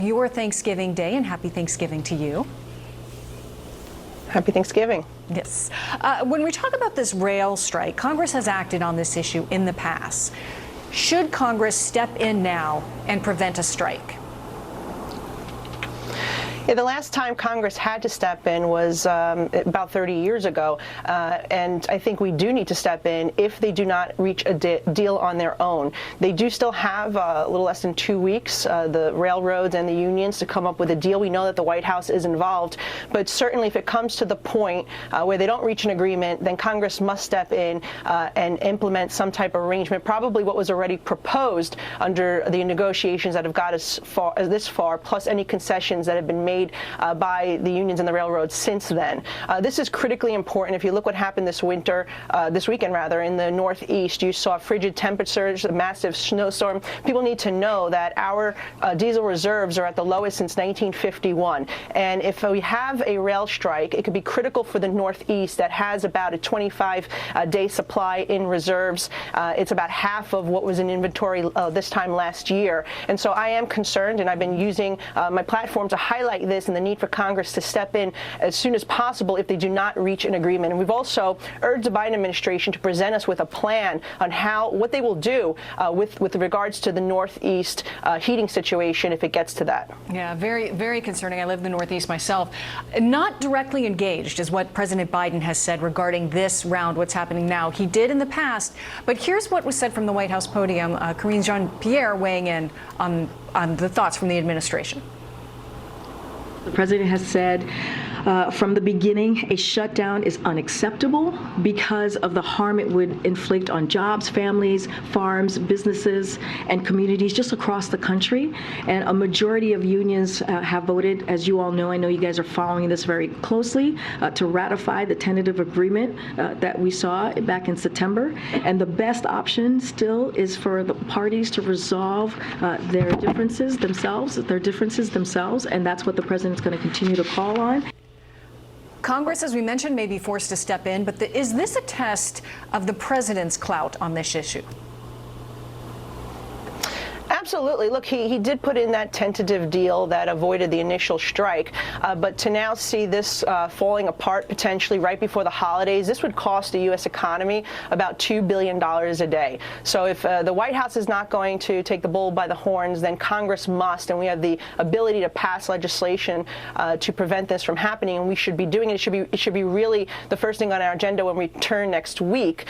Your Thanksgiving Day, and happy Thanksgiving to you. Happy Thanksgiving. Yes. When we talk about this rail strike, Congress has acted on this issue in the past. Should Congress step in now and prevent a strike? Yeah, the last time Congress had to step in was about 30 years ago, and I think we do need to step in if they do not reach a deal on their own. They do still have a little less than 2 weeks, the railroads and the unions, to come up with a deal. We know that the White House is involved, but certainly if it comes to the point where they don't reach an agreement, then Congress must step in and implement some type of arrangement, probably what was already proposed under the negotiations that have got us this far, plus any concessions that have been made by the unions and the railroads since then. This is critically important. If you look what happened this weekend in the Northeast, you saw frigid temperatures, a massive snowstorm. People need to know that our diesel reserves are at the lowest since 1951. And if we have a rail strike, it could be critical for the Northeast that has about a 25-day supply in reserves. It's about half of what was in inventory this time last year. And so I am concerned, and I've been using my platform to highlight this and the need for Congress to step in as soon as possible if they do not reach an agreement. And we've also urged the Biden administration to present us with a plan on what they will do with regards to the Northeast heating situation if it gets to that. Yeah, very, very concerning. I live in the Northeast myself. Not directly engaged is what President Biden has said regarding this round, what's happening now. He did in the past, but here's what was said from the White House podium. Karine Jean-Pierre weighing in on the thoughts from the administration. The president has said from the beginning a shutdown is unacceptable because of the harm it would inflict on jobs, families, farms, businesses, and communities just across the country. And a majority of unions have voted, as you all know, I know you guys are following this very closely, to ratify the tentative agreement that we saw back in September. And the best option still is for the parties to resolve their differences themselves, and that's what the president is going to continue to call on. Congress, as we mentioned, may be forced to step in, but is this a test of the president's clout on this issue? Absolutely. Look, he did put in that tentative deal that avoided the initial strike, but to now see this falling apart potentially right before the holidays, this would cost the U.S. economy about $2 billion a day. So if the White House is not going to take the bull by the horns, then Congress must, and we have the ability to pass legislation to prevent this from happening, and we should be doing it. It should be really the first thing on our agenda when we return next week.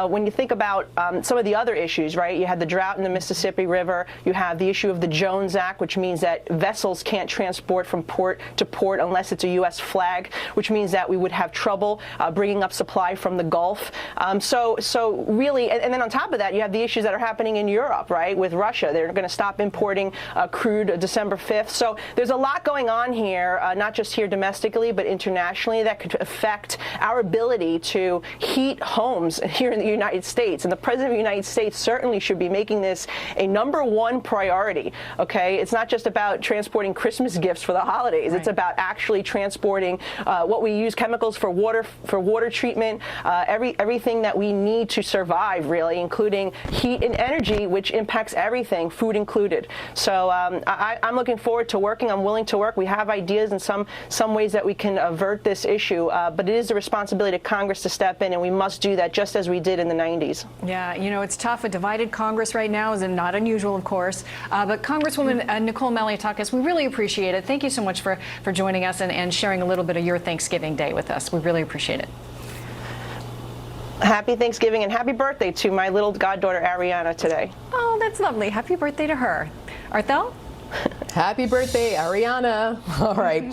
When you think about some of the other issues, right? You had the drought in the Mississippi River. You have the issue of the Jones Act, which means that vessels can't transport from port to port unless it's a U.S. flag, which means that we would have trouble bringing up supply from the Gulf. So really, and then on top of that, you have the issues that are happening in Europe, right, with Russia. They're going to stop importing crude December 5th. So there's a lot going on here, not just here domestically, but internationally, that could affect our ability to heat homes here in the United States. And the President of the United States certainly should be making this a #1 priority. Okay, it's not just about transporting Christmas gifts for the holidays. Right. It's about actually transporting what we use, chemicals for water treatment, everything that we need to survive, really, including heat and energy, which impacts everything, food included. So I'm looking forward to working. I'm willing to work. We have ideas and some ways that we can avert this issue, but it is the responsibility of Congress to step in, and we must do that just as we did in the 90s. Yeah, you know, it's tough. A divided Congress right now is not unusual, of course. But Congresswoman Nicole Malliotakis, we really appreciate it. Thank you so much for joining us and sharing a little bit of your Thanksgiving Day with us. We really appreciate it. Happy Thanksgiving and happy birthday to my little goddaughter Ariana today. Oh, that's lovely. Happy birthday to her. Arthel? Happy birthday, Ariana. All right.